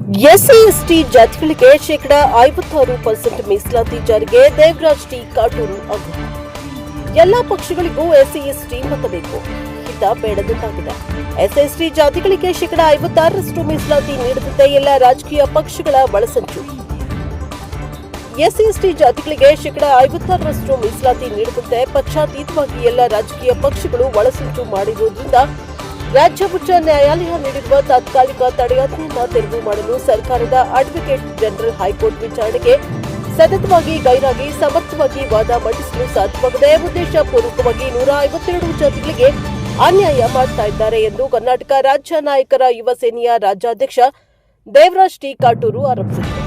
SC ST ಜಾತಿಗಳಿಗೆ ಶೇಕಡಾ 56% ಮೀಸಲಾತಿ ಜಾರಿಗೆ ದೇವರಾಜ್ ಟಿ ಕಾಟೂರು ಆಗ್ರಹ. ಎಲ್ಲಾ ಪಕ್ಷಗಳಿಗೂ ಎಸ್ಸಿ ಎಸ್ಟಿ ಮತ ಬೇಕು, ಹಿತ ಬೇಡದಂತಾಗಿದೆ. ಎಸ್ಸಿ ಎಸ್ಟಿ ಜಾತಿಗಳಿಗೆ ಶೇಕಡಾ 56% ಮೀಸಲಾತಿ ನೀಡದಂತೆ ಎಲ್ಲ ರಾಜಕೀಯ ಪಕ್ಷಗಳ ಒಳಸಂಚು. ಎಸ್ಸಿ ಎಸ್ಟಿ ಜಾತಿಗಳಿಗೆ ಶೇಕಡಾ 56% ಮೀಸಲಾತಿ ನೀಡದಂತೆ ಪಕ್ಷಾತೀತವಾಗಿ ಎಲ್ಲ ರಾಜಕೀಯ ಪಕ್ಷಗಳು ಒಳಸಂಚು ಮಾಡಿರುವುದರಿಂದ ರಾಜ್ಯ ಉಚ್ಚ ನ್ಯಾಯಾಲಯ ನೀಡಿರುವ ತಾತ್ಕಾಲಿಕ ತಡೆಯಾಜ್ಞೆಯನ್ನು ತೆರವು ಮಾಡಲು ಸರ್ಕಾರದ ಅಡ್ವೊಕೇಟ್ ಜನರಲ್ ಹೈಕೋರ್ಟ್ ವಿಚಾರಣೆಗೆ ಸತತವಾಗಿ ಗೈರಾಗಿ ಸಮರ್ಥವಾಗಿ ವಾದ ಮಂಡಿಸಲು ಸಾಧ್ಯವಾಗದೆ ಉದ್ದೇಶಪೂರ್ವಕವಾಗಿ 152 ಜಾತಿಗಳಿಗೆ ಅನ್ಯಾಯ ಮಾಡ್ತಾ ಇದ್ದಾರೆ ಎಂದು ಕರ್ನಾಟಕ ರಾಜ್ಯ ನಾಯಕರ ಯುವ ಸೇನೆಯ ರಾಜ್ಯಾಧ್ಯಕ್ಷ ದೇವರಾಜ್ ಟಿ ಕಾಟೂರು ಆರೋಪಿಸಿದರು.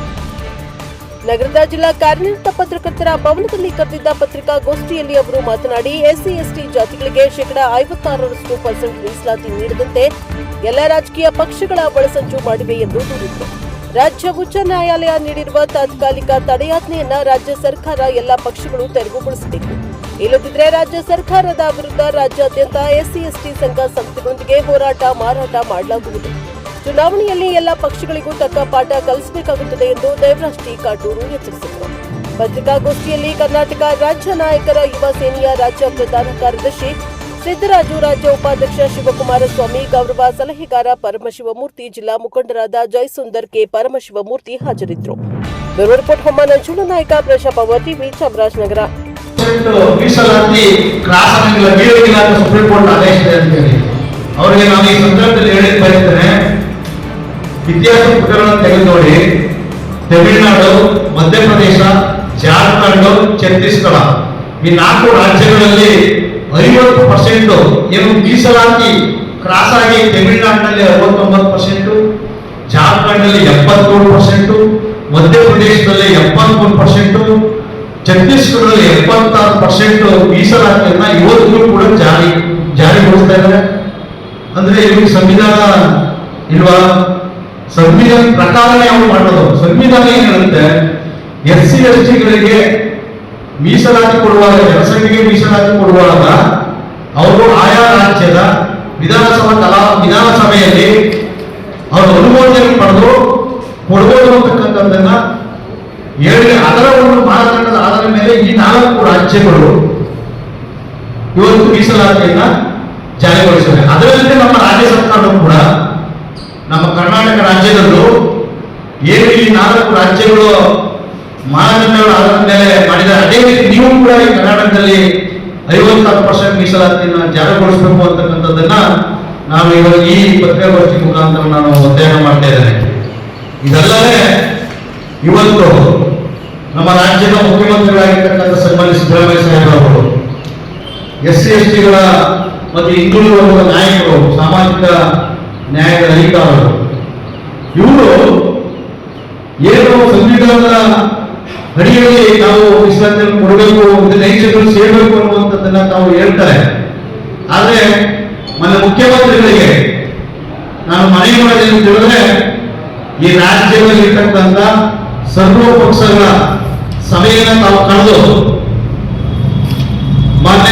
ನಗರದ ಜಿಲ್ಲಾ ಕಾರ್ಯನಿರತ ಪತ್ರಕರ್ತರ ಭವನದಲ್ಲಿ ಕರೆದಿದ್ದ ಪತ್ರಿಕಾಗೋಷ್ಠಿಯಲ್ಲಿ ಅವರು ಮಾತನಾಡಿ, ಎಸ್ಸಿ ಎಸ್ಟಿ ಜಾತಿಗಳಿಗೆ ಶೇಕಡಾ 56% ಮೀಸಲಾತಿ ನೀಡದಂತೆ ಎಲ್ಲ ರಾಜಕೀಯ ಪಕ್ಷಗಳ ಒಳಸಂಚು ಮಾಡಿವೆ ಎಂದು ದೂರಿದರು. ರಾಜ್ಯ ಉಚ್ಚ ನ್ಯಾಯಾಲಯ ನೀಡಿರುವ ತಾತ್ಕಾಲಿಕ ತಡೆಯಾಜ್ಞೆಯನ್ನ ರಾಜ್ಯ ಸರ್ಕಾರ ಎಲ್ಲ ಪಕ್ಷಗಳು ತೆರವುಗೊಳಿಸಬೇಕು. ಇಲ್ಲದಿದ್ದರೆ ರಾಜ್ಯ ಸರ್ಕಾರದ ವಿರುದ್ಧ ರಾಜ್ಯಾದ್ಯಂತ ಎಸ್ಸಿ ಎಸ್ಟಿ ಸಂಘ ಸಂಸ್ಥೆಗಳೊಂದಿಗೆ ಹೋರಾಟ ಮಾರಾಟ ಮಾಡಲಾಗುವುದು. ಚುನಾವಣೆಯಲ್ಲಿ ಎಲ್ಲ ಪಕ್ಷಗಳಿಗೂ ತಕ್ಕ ಪಾಠ ಕಲಿಸಬೇಕಾಗುತ್ತದೆ ಎಂದು ದೇವರಾಜ್ ಟಿ ಕಾಟೂರು ಎಚ್ಚರಿಸಿದರು. ಪತ್ರಿಕಾಗೋಷ್ಠಿಯಲ್ಲಿ ಕರ್ನಾಟಕ ರಾಜ್ಯ ನಾಯಕರ ಯುವ ಸೇನೆಯ ರಾಜ್ಯ ಪ್ರಧಾನ ಕಾರ್ಯದರ್ಶಿ ಸಿದ್ದರಾಜು, ರಾಜ್ಯ ಉಪಾಧ್ಯಕ್ಷ ಶಿವಕುಮಾರಸ್ವಾಮಿ, ಗೌರವ ಸಲಹೆಗಾರ ಪರಮಶಿವಮೂರ್ತಿ, ಜಿಲ್ಲಾ ಮುಖಂಡರಾದ ಜಯಸುಂದರ್ ಕೆ ಪರಮಶಿವಮೂರ್ತಿ ಹಾಜರಿದ್ದರು. ಬ್ಯೂರೋ ರಿಪೋರ್ಟ್ ಹೊಮ್ಮ ನಂಜುಂಡ ನಾಯಕ, ಪ್ರಜಾಪವರ್ ಟಿವಿ, ಚಾಮರಾಜನಗರ. ಅವರಿಗೆ ನಾನು ಈ ಸಂದರ್ಭದಲ್ಲಿ ಹೇಳಿ ಬಯಸ್ತೇನೆ, ಇತಿಹಾಸ ಪುಟಗಳನ್ನು ತೆಗೆದು ನೋಡಿ. ತಮಿಳುನಾಡು, ಮಧ್ಯಪ್ರದೇಶ, ಜಾರ್ಖಂಡ್, ಛತ್ತೀಸ್ಗಢ ಈ 4 ರಾಜ್ಯಗಳಲ್ಲಿ 50% ಏನು ಮೀಸಲಾತಿ ಕ್ರಾಸ್ ಆಗಿ ತಮಿಳುನಾಡಿನಲ್ಲಿ 69%, ಜಾರ್ಖಂಡ್ನಲ್ಲಿ 73%, ಮಧ್ಯಪ್ರದೇಶದಲ್ಲಿ 73%, ಛತ್ತೀಸ್ಗಢದಲ್ಲಿ 76% ಮೀಸಲಾತಿಯನ್ನ ಇವತ್ತಿಗೂ ಕೂಡ ಜಾರಿಗೊಳಿಸ್ತಾ ಇದ್ದಾರೆ. ಅಂದ್ರೆ ಇವ್ರಿಗೆ ಸಂವಿಧಾನ ಇಲ್ವಾ? ಸಂವಿಧಾನ ಪ್ರಕಾರನೇ ಅವ್ರು ಮಾಡೋದು. ಸಂವಿಧಾನ ಏನ್ ಹೇಳುತ್ತೆ, ಎಸ್ಸಿ ಎಸ್ಟಿಗಳಿಗೆ ಮೀಸಲಾತಿ ಕೊಡುವಾಗ, ಜನಸಂಖ್ಯೆಗೆ ಮೀಸಲಾತಿ ಕೊಡುವಾಗ ಅವರು ಆಯಾ ರಾಜ್ಯದ ವಿಧಾನಸಭೆಯಲ್ಲಿ ಅವರು ಅನುಮೋದನೆ ಪಡೆದು ಕೊಡಬಹುದು ಅಂತಕ್ಕಂಥದ್ದನ್ನ ಹೇಳಿ, ಅದರ ಒಂದು ಮಾನದಂಡದ ಆಧಾರದ ಮೇಲೆ ಈ 4 ರಾಜ್ಯಗಳು ಇವತ್ತು ಮೀಸಲಾತಿಯನ್ನ ಜಾರಿಗೊಳಿಸಿದೆ. ಅದರಂತೆ ನಮ್ಮ ರಾಜ್ಯ ಸರ್ಕಾರವು ಕೂಡ, ನಮ್ಮ ಕರ್ನಾಟಕ ರಾಜ್ಯದಲ್ಲೂ ಏನು ಈ 4 ರಾಜ್ಯಗಳು ಮಾನದಂಡಗಳ ಆಧಾರದ ಮೇಲೆ ಮಾಡಿದ, ಅದೇ ರೀತಿ ನೀವು ಕೂಡ ಈ ಕರ್ನಾಟಕದಲ್ಲಿ 56% ಮೀಸಲಾತಿಯನ್ನು ಜಾರಿಗೊಳಿಸಬೇಕು ಅಂತಕ್ಕಂಥದ್ದನ್ನ ನಾವು ಇವಾಗ ಈ ಪತ್ರಿಕಾಗೋಷ್ಠಿ ಮುಖಾಂತರ ನಾನು ಒತ್ತಾಯ ಮಾಡ್ತಾ ಇದ್ದೇನೆ. ಇದಲ್ಲದೆ ಇವತ್ತು ನಮ್ಮ ರಾಜ್ಯದ ಮುಖ್ಯಮಂತ್ರಿಗಳಾಗಿರ್ತಕ್ಕಂಥ ಸನ್ಮಾನ್ಯ ಸಿದ್ದರಾಮಯ್ಯ ಸಾಹೇಬರು ಎಸ್ಸಿ ಎಸ್ಟಿಗಳ ಮತ್ತು ಹಿಂದುಳಿದ ವರ್ಗದ ನಾಯಕರು, ಸಾಮಾಜಿಕ ನ್ಯಾಯದ ಅಧಿಕಾರರು, ಇವರು ಏನು ಸಂವಿಧಾನದ ಅಡಿಯಲ್ಲಿ ನಾವು ಮೀಸಲಾತಿಯನ್ನು ಕೊಡಬೇಕು, ನೈಜಗಳು ಸೇರಬೇಕು ಅನ್ನುವಂಥದ್ದನ್ನ ತಾವು ಹೇಳ್ತಾರೆ. ಆದ್ರೆ ನನ್ನ ಮುಖ್ಯಮಂತ್ರಿಗಳಿಗೆ ನಾನು ಮನವಿ ಮಾಡೋದೇನು ತಿಳಿದ್ರೆ, ಈ ರಾಜ್ಯದಲ್ಲಿ ಇರ್ತಕ್ಕಂಥ ಸರ್ವ ಪಕ್ಷಗಳ ಸಭೆಯನ್ನು ತಾವು ಕಳೆದು ಮಾನ್ಯ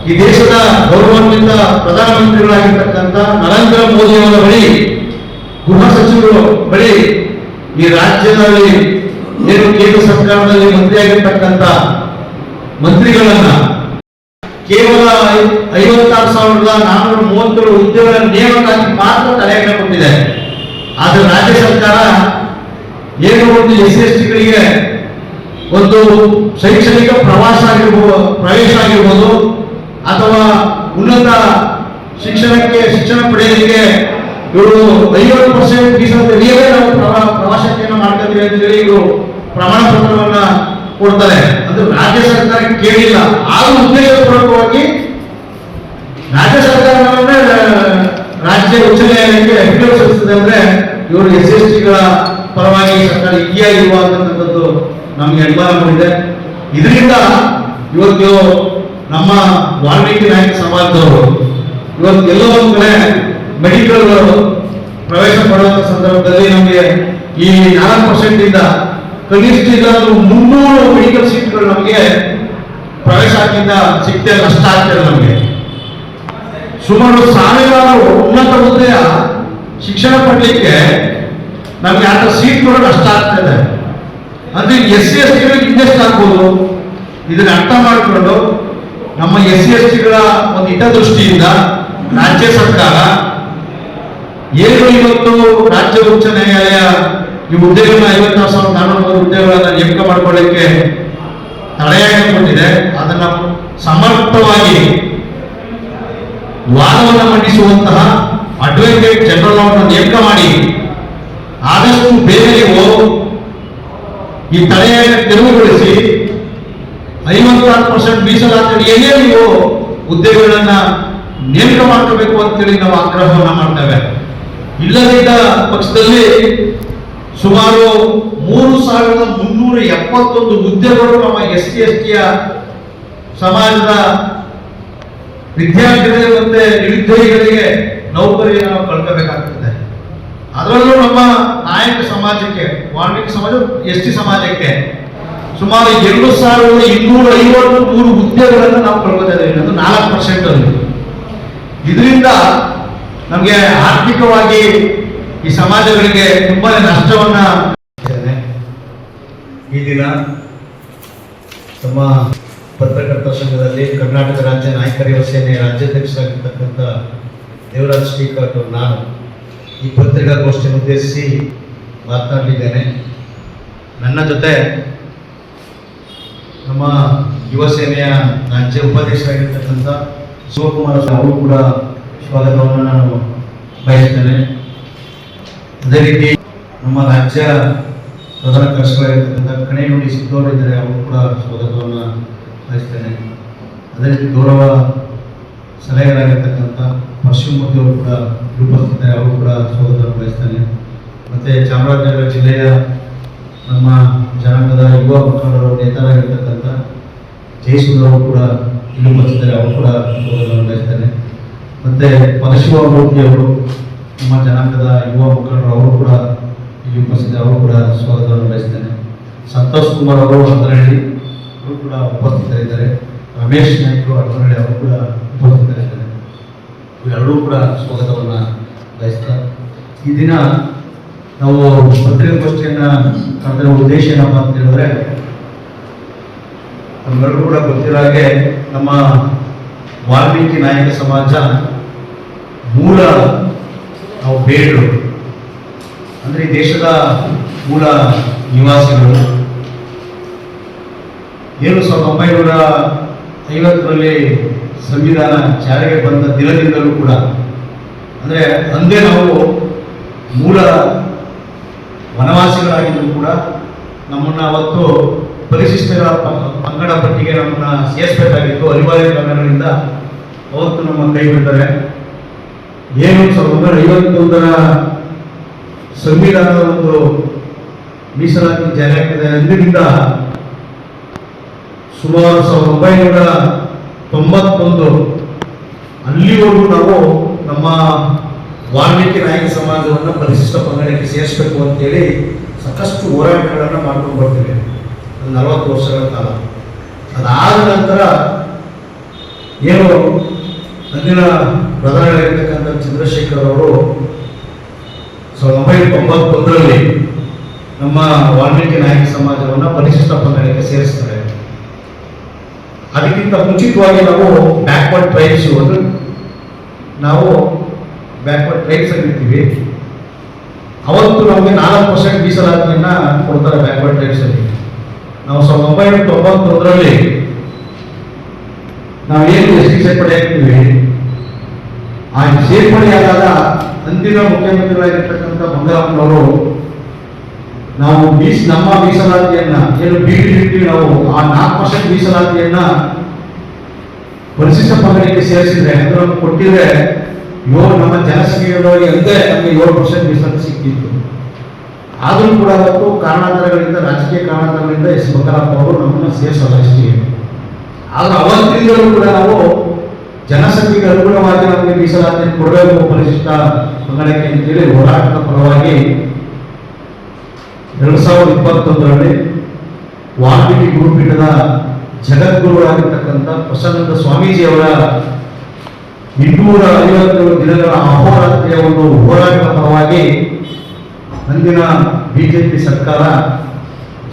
ಈ ದೇಶದ ಗೌರವಾನ್ವಿತ ಪ್ರಧಾನಮಂತ್ರಿಗಳಾಗಿರ್ತಕ್ಕಂಥ ನರೇಂದ್ರ ಮೋದಿ ಅವರ ಬಳಿ, ಗೃಹ ಸಚಿವರು ಬಳಿ, ಈ ರಾಜ್ಯದಲ್ಲಿ ಏನು ಕೇಂದ್ರ ಸರ್ಕಾರದಲ್ಲಿ ಮಂತ್ರಿಯಾಗಿರ್ತಕ್ಕಂಥ ಮಂತ್ರಿಗಳನ್ನ ಕೇವಲ 56,437 ಹುದ್ದೆಗಳ ನೇಮಕಾತಿ ಮಾತ್ರ ತಡೆಯಾಜ್ಞೆ ಕೊಟ್ಟಿದೆ. ಆದ್ರೆ ರಾಜ್ಯ ಸರ್ಕಾರ ಏನು ಒಂದು ಎಸ್ಸಿ ಎಸ್ಟಿಗಳಿಗೆ ಒಂದು ಶೈಕ್ಷಣಿಕ ಪ್ರವೇಶ ಆಗಿರ್ಬೋದು ಅಥವಾ ಉನ್ನತ ಶಿಕ್ಷಣ ಪಡೆಯಲಿಕ್ಕೆ ಇವರು 50% ಮೀಸಲಾತಿ ನಾವು ಪ್ರವಾಸಕ್ಕೆ ಮಾಡ್ಕೊತೀವಿ ಅಂತ ಹೇಳಿ ಇವರು ಪ್ರಮಾಣ ಪತ್ರವನ್ನ ಕೊಡ್ತಾರೆ. ಅದು ರಾಜ್ಯ ಸರ್ಕಾರ ಕೇಳಿಲ್ಲ. ಆಗ ಉದ್ದೇಶಪೂರ್ವಕವಾಗಿ ರಾಜ್ಯ ಸರ್ಕಾರವನ್ನೇ ರಾಜ್ಯ ಉಚ್ಚ ನ್ಯಾಯಾಲಯಕ್ಕೆ ಅಪೀಲ್ ಸಲ್ಲಿಸಿದೆ. ಅಂದ್ರೆ ಇವರು ಎಸ್ಸಿ ಎಸ್ಟಿಗಳ ಪರವಾಗಿ ಸರ್ಕಾರ ಇದೆಯಾ ಇಲ್ವಾ ಅಂತಕ್ಕಂಥದ್ದು ನಮ್ಗೆ ಅನುಮಾನ ಮೂಡಿದೆ. ಇದರಿಂದ ಇವತ್ತು ನಮ್ಮ ವಾಲ್ಮೀಕಿ ನಾಯಕ ಸಮಾಜದವರು ಇವತ್ತು ಎಲ್ಲೋ ಒಂದು ಕಡೆ ಮೆಡಿಕಲ್ ಪ್ರವೇಶ ಪಡುವಂತ ಸಂದರ್ಭದಲ್ಲಿ ನಮಗೆ ಈ 4% ಇಂದ ಕನಿಷ್ಠ 300 ಮೆಡಿಕಲ್ ಸೀಟ್ಗಳು ನಮಗೆ ಪ್ರವೇಶದಿಂದ ಸಿಗ್ತೇ ನಷ್ಟ ಆಗ್ತದೆ. ನಮಗೆ ಸುಮಾರು 1000 ಉನ್ನತ ಹುದ್ದೆಯ ಶಿಕ್ಷಣ ಪಡೆಯಲಿಕ್ಕೆ ನಮ್ಗೆ ಆ ಸೀಟ್ ಕೂಡ ಕಷ್ಟ ಆಗ್ತಾ ಇದೆ. ಅಂದ್ರೆ SC STಗಳಿಗೆ ಇನ್ನೆಷ್ಟು ಆಗ್ಬೋದು ಇದನ್ನ ಅರ್ಥ ಮಾಡಿಕೊಂಡು ನಮ್ಮ SC STಗಳ ಒಂದು ಹಿತದೃಷ್ಟಿಯಿಂದ ರಾಜ್ಯ ಸರ್ಕಾರ ಏನು ಇವತ್ತು ರಾಜ್ಯ ಉಚ್ಚ ನ್ಯಾಯಾಲಯ ಈ ಹುದ್ದೆಗಳನ್ನ 56,400 ಹುದ್ದೆಗಳನ್ನ ನೇಮಕ ಮಾಡ್ಕೊಳ್ಳಿಕ್ಕೆ ತಡೆಯಾಜ್ಞೆ ಕೊಟ್ಟಿದೆ. ಅದನ್ನ ಸಮರ್ಥವಾಗಿ ವಾದವನ್ನು ಮಂಡಿಸುವಂತಹ ಅಡ್ವೊಕೇಟ್ ಜನರಲ್ ಅವರನ್ನು ನೇಮಕ ಮಾಡಿ ಆದಷ್ಟು ಬೇಗ ನೀವು ಈ ತಡೆಯಾಜ್ಞೆ ತೆರವುಗೊಳಿಸಿ 56% ಮೀಸಲಾತಿಯಡಿಯೇ ನೀವು ಹುದ್ದೆಗಳನ್ನ ನೇಮಕ ಮಾಡ್ಕೋಬೇಕು ಅಂತೇಳಿ ನಾವು ಆಗ್ರಹವನ್ನ ಮಾಡ್ತೇವೆ. ಇಲ್ಲದಿದ್ದ ಪಕ್ಷದಲ್ಲಿ ಸುಮಾರು 3,371 ಹುದ್ದೆಗಳು ನಮ್ಮ SC STಯ ಸಮಾಜದ ವಿದ್ಯಾರ್ಥಿಗಳಿಗೆ ಮತ್ತೆ ನಿರುದ್ಯೋಗಿಗಳಿಗೆ ನೌಕರಿಯನ್ನು ನಾವು ಕಳ್ಕೋಬೇಕಾಗ್ತದೆ. ಅದರಲ್ಲೂ ನಮ್ಮ ನಾಯಕ ಸಮಾಜಕ್ಕೆ, ವಾಲ್ಮೀಕಿ ಸಮಾಜ, ST ಸಮಾಜಕ್ಕೆ ಸುಮಾರು 2,253 ಹುದ್ದೆಗಳನ್ನು ನಾವು ಕಳ್ಕೊತಾ ಇದ್ದೇವೆ. ಅದು 4% ಅಲ್ಲಿ. ಇದರಿಂದ ನಮಗೆ ಆರ್ಥಿಕವಾಗಿ ಈ ಸಮಾಜಗಳಿಗೆ ತುಂಬಾ ನಷ್ಟವನ್ನ. ಈ ದಿನ ನಮ್ಮ ಪತ್ರಕರ್ತರ ಸಂಘದಲ್ಲಿ ಕರ್ನಾಟಕ ರಾಜ್ಯ ನಾಯಕರ ಯುವ ಸೇನೆ ರಾಜ್ಯಾಧ್ಯಕ್ಷರಾಗಿರ್ತಕ್ಕಂಥ ದೇವರಾಜ್ ಟಿ ಕಾಟೂರ್ ನಾನು ಈ ಪತ್ರಿಕಾಗೋಷ್ಠಿಯನ್ನು ಉದ್ದೇಶಿಸಿ ಮಾತನಾಡಲಿದ್ದೇನೆ. ನನ್ನ ಜೊತೆ ನಮ್ಮ ಯುವ ಸೇನೆಯ ರಾಜ್ಯ ಉಪಾಧ್ಯಕ್ಷರಾಗಿರ್ತಕ್ಕಂಥ ಶಿವಕುಮಾರ್ ಅವರು ಕೂಡ ಸ್ವಾಗತವನ್ನು ನಾನು ಬಯಸ್ತೇನೆ. ಅದೇ ರೀತಿ ನಮ್ಮ ರಾಜ್ಯ ಪ್ರಧಾನ ಕಾರ್ಯದರ್ಶಿಯಾಗಿರ್ತಕ್ಕಂಥ ಕಣೇನುಡಿ ಸಿದ್ದೋರಿದ್ದಾರೆ, ಅವರು ಕೂಡ ಸ್ವಾಗತವನ್ನು ಬಯಸ್ತೇನೆ. ಅದೇ ರೀತಿ ಗೌರವ ಸಲಹೆಗಾರರಾಗಿರ್ತಕ್ಕಂಥ ಪರಶುಮೂರ್ತಿ ಅವರು ಕೂಡ ಉಪಸ್ಥಿತರೆ, ಅವರು ಕೂಡ ಸ್ವಾಗತವನ್ನು ಬಯಸ್ತೇನೆ. ಮತ್ತು ಚಾಮರಾಜನಗರ ಜಿಲ್ಲೆಯ ನಮ್ಮ ಜನಾಂಗದ ಯುವ ಮುಖಂಡರು ನೇತಾರಾಗಿರ್ತಕ್ಕಂಥ ಜಯಸೂರ್ ಅವರು ಕೂಡ ಇಲ್ಲಿ ಉಪಸ್ಥಿತರೆ, ಅವರು ಕೂಡ ಸ್ವಾಗತವನ್ನು ಬಯಸ್ತೇನೆ. ಮತ್ತು ಪರಶುಮೂರ್ತಿ ಅವರು ನಮ್ಮ ಜನಾಂಗದ ಯುವ ಮುಖಂಡರು, ಅವರು ಕೂಡ ಇಲ್ಲಿ ಉಪಸ್ಥಿತರೆ, ಅವರು ಕೂಡ ಸ್ವಾಗತವನ್ನು ಬಯಸ್ತೇನೆ. ಸಂತೋಷ್ ಕುಮಾರ್ ಅವರು ಹತ್ತರಹಳ್ಳಿ, ಅವರು ಕೂಡ ಉಪಸ್ಥಿತರಿದ್ದಾರೆ. ರಮೇಶ್ ನಾಯ್ಕರು ಹತ್ತರಹಳ್ಳಿ, ಅವರು ಕೂಡ ಉಪಸ್ಥಿತರಿದ್ದಾರೆ. ಇವೆರಡೂ ಕೂಡ ಸ್ವಾಗತವನ್ನು ಬಯಸ್ತಾರೆ. ಈ ದಿನ ನಾವು ಪತ್ರಿಕಾಗೋಷ್ಠಿಯನ್ನು ಕರೆದ ಉದ್ದೇಶ ಏನಪ್ಪ ಅಂತ ಹೇಳಿದ್ರೆ, ನಮ್ಮೆಲ್ಲರೂ ಕೂಡ ಗೊತ್ತಿರೋ ಹಾಗೆ ನಮ್ಮ ವಾಲ್ಮೀಕಿ ನಾಯಕ ಸಮಾಜ ಮೂಲ ನಾವು ಬೇಡರು, ಅಂದರೆ ಈ ದೇಶದ ಮೂಲ ನಿವಾಸಿಗಳು. ಏನು 1950ರಲ್ಲಿ ಸಂವಿಧಾನ ಜಾರಿಗೆ ಬಂದ ದಿನದಿಂದಲೂ ಕೂಡ, ಅಂದರೆ ಅಂದೇ ನಾವು ಮೂಲ ವನವಾಸಿಗಳಾಗಿದ್ದರೂ ಕೂಡ ನಮ್ಮನ್ನು ಅವತ್ತು ಪರಿಶಿಷ್ಟರ ಪಂಗಡ ಪಟ್ಟಿಗೆ ನಮ್ಮನ್ನು ಸೇರಿಸಬೇಕಾಗಿತ್ತು. ಅನಿವಾರ್ಯ ಕಾರಣಗಳಿಂದ ಅವತ್ತು ನಮ್ಮ ಕೈ ಬಿಡ್ತಾರೆ. ಏನು 1951ರ ಸಂವಿಧಾನದ ಒಂದು ಮೀಸಲಾತಿ ಜಾರಿಯಾಗಿದೆ. ಅಂದಿನಿಂದ ಸುಮಾರು 1991 ಅಲ್ಲಿವರೆಗೂ ನಾವು ನಮ್ಮ ವಾಲ್ಮೀಕಿ ನಾಯಕ ಸಮಾಜವನ್ನು ಪರಿಶಿಷ್ಟ ಪಂಗಡಕ್ಕೆ ಸೇರಿಸಬೇಕು ಅಂತೇಳಿ ಸಾಕಷ್ಟು ಹೋರಾಟಗಳನ್ನು ಮಾಡ್ಕೊಂಡು ಬರ್ತೀವಿ. 40 ವರ್ಷಗಳ ಕಾಲ. ಅದಾದ ನಂತರ ಏನು ಅಂದಿನ ಪ್ರಧಾನಿಯಾಗಿರ್ತಕ್ಕಂಥ ಚಂದ್ರಶೇಖರ್ ಅವರು 1991ರಲ್ಲಿ ನಮ್ಮ ವಾಲ್ಮೀಕಿ ನಾಯಕ ಸಮಾಜವನ್ನು ಪರಿಶಿಷ್ಟ ಪಂಗಡಕ್ಕೆ ಸೇರಿಸ್ತಾರೆ. ಅದಕ್ಕಿಂತ ಮುಂಚಿತವಾಗಿ ನಾವು ಬ್ಯಾಕ್ವರ್ಡ್ ಟ್ರೈಬ್ಸ್, ಒಂದು ನಾವು ಬ್ಯಾಕ್ವರ್ಡ್ ಟ್ರೈಬ್ಸ್ ಆಗಿರ್ತೀವಿ. ಅವತ್ತು ನಮಗೆ 4% ಮೀಸಲಾತಿಯನ್ನ ಕೊಡ್ತಾರೆ ಬ್ಯಾಕ್ವರ್ಡ್ ಟ್ರೈಬ್ಸ್ ಅಲ್ಲಿ. ನಾವು 1991ರಲ್ಲಿ ನಾವೇನು ST ಸೇರ್ಪಡೆ ಆಗ್ತೀವಿ, ಆ ಸೇರ್ಪಡೆಯಾದಾಗ ಅಂದಿನ ಮುಖ್ಯಮಂತ್ರಿಗಳಾಗಿರ್ತಕ್ಕಂಥ ಬಂಗಾರಪ್ಪನವರು ನಾವು ನಮ್ಮ ಮೀಸಲಾತಿಯನ್ನ ಏನು ಬೀಗಿರ್ತೀವಿ, ನಾವು ಆ 4% ಮೀಸಲಾತಿಯನ್ನ ಪರಿಶಿಷ್ಟ ಪಂಗಡಕ್ಕೆ ಸೇರಿಸಿದ್ರೆ, ಅಂದ್ರೆ ನಮ್ಗೆ ಕೊಟ್ಟಿದ್ರೆ ನಮ್ಮ ಜನಸಂಖ್ಯೆಯೊಳಗೆ ಅಂದೇ ನಮಗೆ 7% ಮೀಸಲಾತಿ ಸಿಕ್ತಿತ್ತು. ಆದರೂ ಕೂಡ ಅವತ್ತು ಕಾರಣಾಂತರಗಳಿಂದ, ರಾಜಕೀಯ ಕಾರಣಾಂತರಗಳಿಂದ ಎಸ್ ಬಂಗಾರಪ್ಪ ಅವರು ನಮ್ಮನ್ನು ಸೇರಿಸಲ್ಲ ST. ಆದ್ರೆ ಅವತ್ತಿಂದಲೂ ಕೂಡ ನಾವು ಜನಸಂಖ್ಯೆಗೆ ಅನುಗುಣವಾಗಿ ನಮಗೆ ಮೀಸಲಾತಿಯನ್ನು ಕೊಡಬೇಕು ಪರಿಶಿಷ್ಟ ಪಂಗಡಕ್ಕೆ ಅಂತೇಳಿ ಹೋರಾಟದ ಫಲವಾಗಿ 2021ರಲ್ಲಿ ವಾಲ್ಮೀಕಿ ಗುರುಪೀಠದ ಜಗದ್ಗುರುಗಳಾಗಿರ್ತಕ್ಕಂಥ ಪ್ರಸನ್ನಾನಂದ ಸ್ವಾಮೀಜಿಯವರ 257 ದಿನಗಳ ಅಹೋರಾತ್ರಿಯ ಒಂದು ಹೋರಾಟದ ಫಲವಾಗಿ ಅಂದಿನ ಬಿಜೆಪಿ ಸರ್ಕಾರ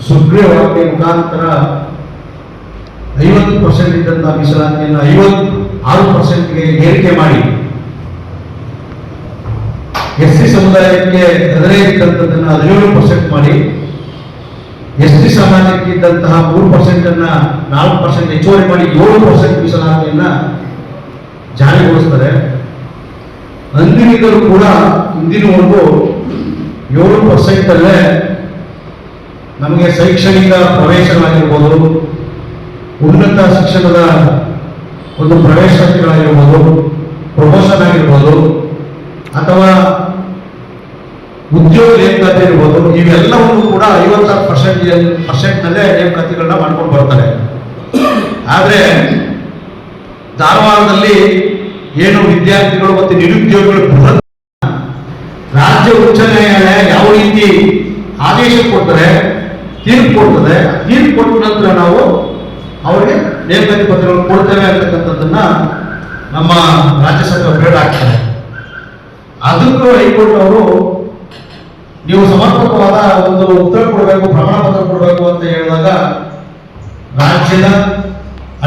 ಸುಗ್ರೀವಾಜ್ಞೆ ಮುಖಾಂತರ 50% ಇದ್ದಂತಹ ಮೀಸಲಾತಿಯನ್ನು 56%ಗೆ ಏರಿಕೆ ಮಾಡಿ SC ಸಮುದಾಯಕ್ಕೆ 15 ಇದ್ದಂಥದ್ದನ್ನು 17% ಮಾಡಿ ST ಸಮಾಜಕ್ಕೆ ಇದ್ದಂತಹ 3% ಅನ್ನ 4% ಹೆಚ್ಚುವರಿ ಮಾಡಿ 7% ಮೀಸಲಾತಿಯನ್ನ ಜಾರಿಗೊಳಿಸ್ತಾರೆ. ಅಂದಿನಿಂದಲೂ ಕೂಡ ಇಂದಿನವರೆಗೂ 7% ಅಲ್ಲೇ ನಮಗೆ ಶೈಕ್ಷಣಿಕ ಪ್ರವೇಶಗಳಾಗಿರ್ಬೋದು, ಉನ್ನತ ಶಿಕ್ಷಣದ ಒಂದು ಪ್ರವೇಶಾತಿಗಳಾಗಿರ್ಬೋದು, ಪ್ರಮೋಷನ್ ಆಗಿರ್ಬೋದು, ಅಥವಾ ಉದ್ಯೋಗ ನೇಮಕಾತಿ ಇರ್ಬೋದು, ಇವೆಲ್ಲವನ್ನು ಕೂಡ 56% ನಲ್ಲೇ ನೇಮಕಾತಿಗಳನ್ನ ಮಾಡ್ಕೊಂಡು ಬರ್ತಾರೆ. ಆದರೆ ಧಾರವಾಡದಲ್ಲಿ ಏನು ವಿದ್ಯಾರ್ಥಿಗಳು ಮತ್ತು ನಿರುದ್ಯೋಗಿಗಳು ಬೃಹತ್ ರಾಜ್ಯ ಉಚ್ಚ ನ್ಯಾಯಾಲಯ ಯಾವ ರೀತಿ ಆದೇಶ ಕೊಡ್ತಾರೆ, ತೀರ್ಪು ಕೊಡ್ತದೆ, ತೀರ್ಪು ಕೊಟ್ಟ ನಂತರ ನಾವು ಅವರಿಗೆ ನೇಮಕಾತಿ ಪತ್ರಗಳನ್ನು ಕೊಡ್ತೇವೆ ಅಂತಕ್ಕಂಥದ್ದನ್ನ ನಮ್ಮ ರಾಜ್ಯ ಸರ್ಕಾರ ಬೇಡ ಆಗ್ತಾರೆ. ಅದಕ್ಕೂ ಹೈಕೋರ್ಟ್ ಅವರು ನೀವು ಸಮರ್ಪಕವಾದ ಒಂದು ಉತ್ತರ ಕೊಡಬೇಕು, ಪ್ರಮಾಣ ಪತ್ರ ಕೊಡಬೇಕು ಅಂತ ಹೇಳಿದಾಗ ರಾಜ್ಯದ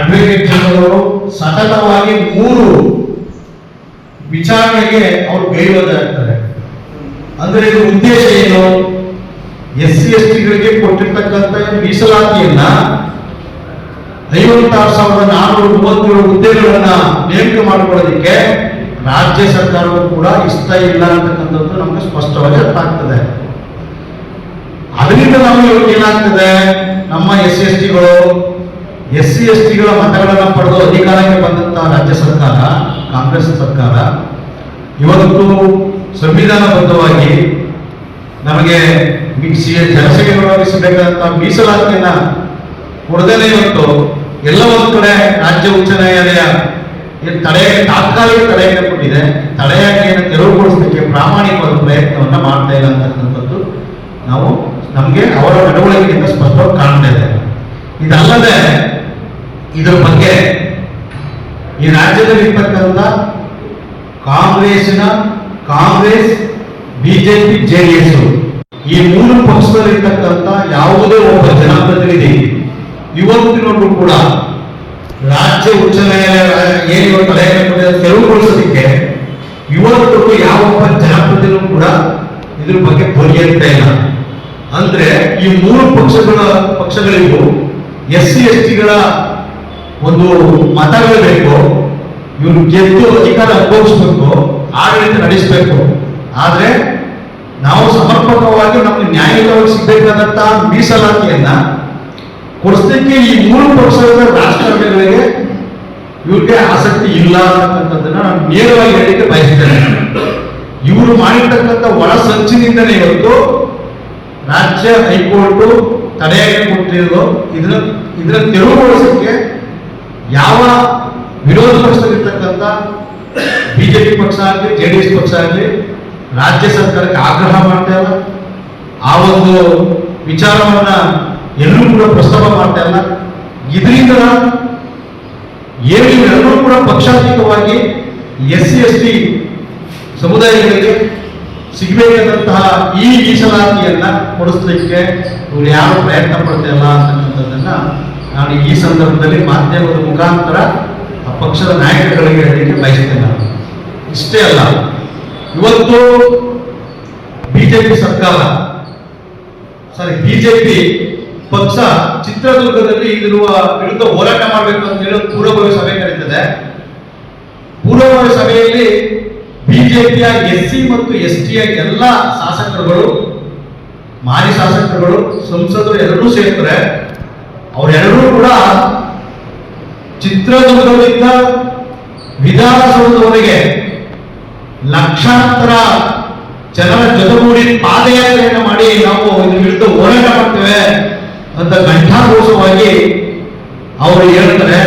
ಅಡ್ವೊಕೇಟ್ ಜನರಲ್ ಅವರು ಸತತವಾಗಿ 3 ವಿಚಾರಣೆಗೆ ಅವರು ಗೈರಾಗ್ತಾರೆ. ಅಂದ್ರೆ ಇದು ಉದ್ದೇಶ ಏನು? SC STಗಳಿಗೆ ಕೊಟ್ಟಿರ್ತಕ್ಕಂಥ ಮೀಸಲಾತಿಯನ್ನ 56,437 ಹುದ್ದೆಗಳನ್ನ ನೇಮಕ ಮಾಡಿಕೊಳ್ಳೋದಕ್ಕೆ ರಾಜ್ಯ ಸರ್ಕಾರವೂ ಕೂಡ ಇಷ್ಟ ಇಲ್ಲ ಅಂತಕ್ಕಂಥದ್ದು ನಮಗೆ ಸ್ಪಷ್ಟವಾಗಿ ಅರ್ಥ ಆಗ್ತದೆ. ಅದರಿಂದ ನಮಗೆ ಏನಾಗ್ತದೆ, ನಮ್ಮ SC STಗಳ ಮತಗಳನ್ನ ಪಡೆದು ಅಧಿಕಾರಕ್ಕೆ ಬಂದಂತಹ ರಾಜ್ಯ ಸರ್ಕಾರ, ಕಾಂಗ್ರೆಸ್ ಸರ್ಕಾರ ಇವತ್ತು ಸಂವಿಧಾನಬದ್ಧವಾಗಿ ನಮಗೆ ಜನಸಂಖ್ಯೆಗೊಳಗಿಸಬೇಕಾದಂತಹ ಮೀಸಲಾತಿಯನ್ನ ಕೊಡದೇನೆ ಇವತ್ತು ಎಲ್ಲ ಒಂದು ಕಡೆ ರಾಜ್ಯ ಉಚ್ಚ ನ್ಯಾಯಾಲಯ ತಾತ್ಕಾಲಿಕ ತಡೆಯನ್ನು ಕೊಟ್ಟಿದೆ. ತಡೆಯಾಜ್ಞೆಯನ್ನು ತೆರವುಗೊಳಿಸಲಿಕ್ಕೆ ಪ್ರಾಮಾಣಿಕವಾದ ಪ್ರಯತ್ನವನ್ನ ಮಾಡ್ತಾ ಇಲ್ಲ ಅಂತಕ್ಕಂಥದ್ದು ನಮಗೆ ಅವರ ನಡವಳಿಕೆಯಿಂದ ಸ್ಪಷ್ಟವಾಗಿ ಕಾಣ್ತಾ ಇದೆ. ಇದಲ್ಲದೆ ಇದರ ಬಗ್ಗೆ ಈ ರಾಜ್ಯದಲ್ಲಿ ಇರ್ತಕ್ಕಂಥ ಕಾಂಗ್ರೆಸ್, ಬಿಜೆಪಿ, JDS ಈ 3 ಪಕ್ಷದಲ್ಲಿರ್ತಕ್ಕಂಥ ಯಾವುದೇ ಒಬ್ಬ ಜನಪ್ರತಿನಿಧಿ ಇವತ್ತಿನವರೆಗೂ ಕೂಡ ರಾಜ್ಯ ಉಚ್ಚ ನ್ಯಾಯಾಲಯ ಏನು ತಡೆಯನ್ನು ತೆರವುಗೊಳಿಸೋದಕ್ಕೆ ಇವತ್ತು ಯಾವೊಬ್ಬ ಜನಪ್ರತಿನಿಧಿಗಳು ಕೂಡ ಇದ್ರ ಬಗ್ಗೆ ಧ್ವನಿಯಂತ ಇಲ್ಲ. ಅಂದ್ರೆ ಈ 3 ಪಕ್ಷಗಳಿಗೂ SC STಗಳ ಒಂದು ಮತಗಳು ಬೇಕು, ಇವರು ಗೆದ್ದು ಅಧಿಕಾರ ಅನುಭವಿಸಬೇಕು, ಆಡಳಿತ ನಡೆಸಬೇಕು. ಆದ್ರೆ ನಾವು ಸಮರ್ಪಕವಾಗಿ ನಮಗೆ ನ್ಯಾಯಯುತವಾಗಿ ಸಿಗಬೇಕಾದಂತಹ ಮೀಸಲಾತಿಯನ್ನ ಕೊಡಿಸಲಿಕ್ಕೆ ಈ 3 ಪಕ್ಷದ ರಾಜಕಾರಣಿಗಳಿಗೆ ಇವ್ರಿಗೆ ಆಸಕ್ತಿ ಇಲ್ಲ ಅಂತಕ್ಕಂಥದ್ದನ್ನ ನಾನು ನೇರವಾಗಿ ಹೇಳಲಿಕ್ಕೆ ಬಯಸ್ತೇನೆ. ಇವರು ಮಾಡಿರ್ತಕ್ಕಂಥ ಒಳ ಸಂಚಿನಿಂದಲೇ ಇವತ್ತು ರಾಜ್ಯ ಹೈಕೋರ್ಟ್ ತಡೆಯಾಜ್ಞೆ ಕೊಟ್ಟಿರೋದು. ಇದನ್ನ ತೆರವುಗೊಳಿಸಲಿಕ್ಕೆ ಯಾವ ವಿರೋಧ ಪಕ್ಷದಲ್ಲಿರ್ತಕ್ಕಂಥ ಬಿಜೆಪಿ ಪಕ್ಷ ಆಗಲಿ, JDS ಪಕ್ಷ ಆಗಲಿ ರಾಜ್ಯ ಸರ್ಕಾರಕ್ಕೆ ಆಗ್ರಹ ಮಾಡ್ತಾ ಇಲ್ಲ. ಆ ಒಂದು ವಿಚಾರವನ್ನ ಎಲ್ಲೂ ಕೂಡ ಪ್ರಸ್ತಾಪ ಮಾಡ್ತಾ ಇಲ್ಲ. ಇದರಿಂದ ಎಲ್ಲರೂ ಕೂಡ ಪಕ್ಷಾತೀತವಾಗಿ SC ST ಸಮುದಾಯಗಳಿಗೆ ಸಿಗಬೇಕಾದಂತಹ ಈ ಮೀಸಲಾತಿಯನ್ನ ಕೊಡಿಸ್ಲಿಕ್ಕೆ ಇವರು ಯಾರು ಪ್ರಯತ್ನ ಪಡ್ತಾ ಇಲ್ಲ ಅಂತಕ್ಕಂಥದ್ದನ್ನ ನಾನು ಈ ಸಂದರ್ಭದಲ್ಲಿ ಮಾಧ್ಯಮದ ಮುಖಾಂತರ ಆ ಪಕ್ಷದ ನಾಯಕರುಗಳಿಗೆ ಹೇಳಲಿಕ್ಕೆ ಬಯಸ್ತೇನೆ. ಇಷ್ಟೇ ಅಲ್ಲ, ಇವತ್ತು ಬಿಜೆಪಿ ಪಕ್ಷ ಚಿತ್ರದುರ್ಗದಲ್ಲಿ ಇದಿರುವ ವಿರುದ್ಧ ಹೋರಾಟ ಮಾಡಬೇಕು ಅಂತ ಹೇಳಿ ಪೂರ್ವಭಾವಿ ಸಭೆ ಕರೀತದೆ. ಪೂರ್ವಭಾವಿ ಸಭೆಯಲ್ಲಿ ಬಿಜೆಪಿಯ SC ಮತ್ತು STಯ ಎಲ್ಲ ಶಾಸಕರುಗಳು, ಮಾಜಿ ಶಾಸಕರುಗಳು, ಸಂಸದರು ಎಲ್ಲರೂ ಸೇರ್ತಾರೆ. ಅವರೆಲ್ಲರೂ ಕೂಡ ಚಿತ್ರದುರ್ಗದಿಂದ ವಿಧಾನಸೌಧದವರೆಗೆ ಲಕ್ಷಾಂತರ ಜನರ ಜೊತೆಗೂಡಿ ಪಾದಯಾತ್ರೆಯನ್ನು ಮಾಡಿ ನಾವು ಇದ್ರ ವಿರುದ್ಧ ಹೋರಾಟ ಮಾಡ್ತೇವೆ ಅಂತ ಘಂಟಾಘೋಷವಾಗಿ ಅವರು ಹೇಳ್ತಾರೆ.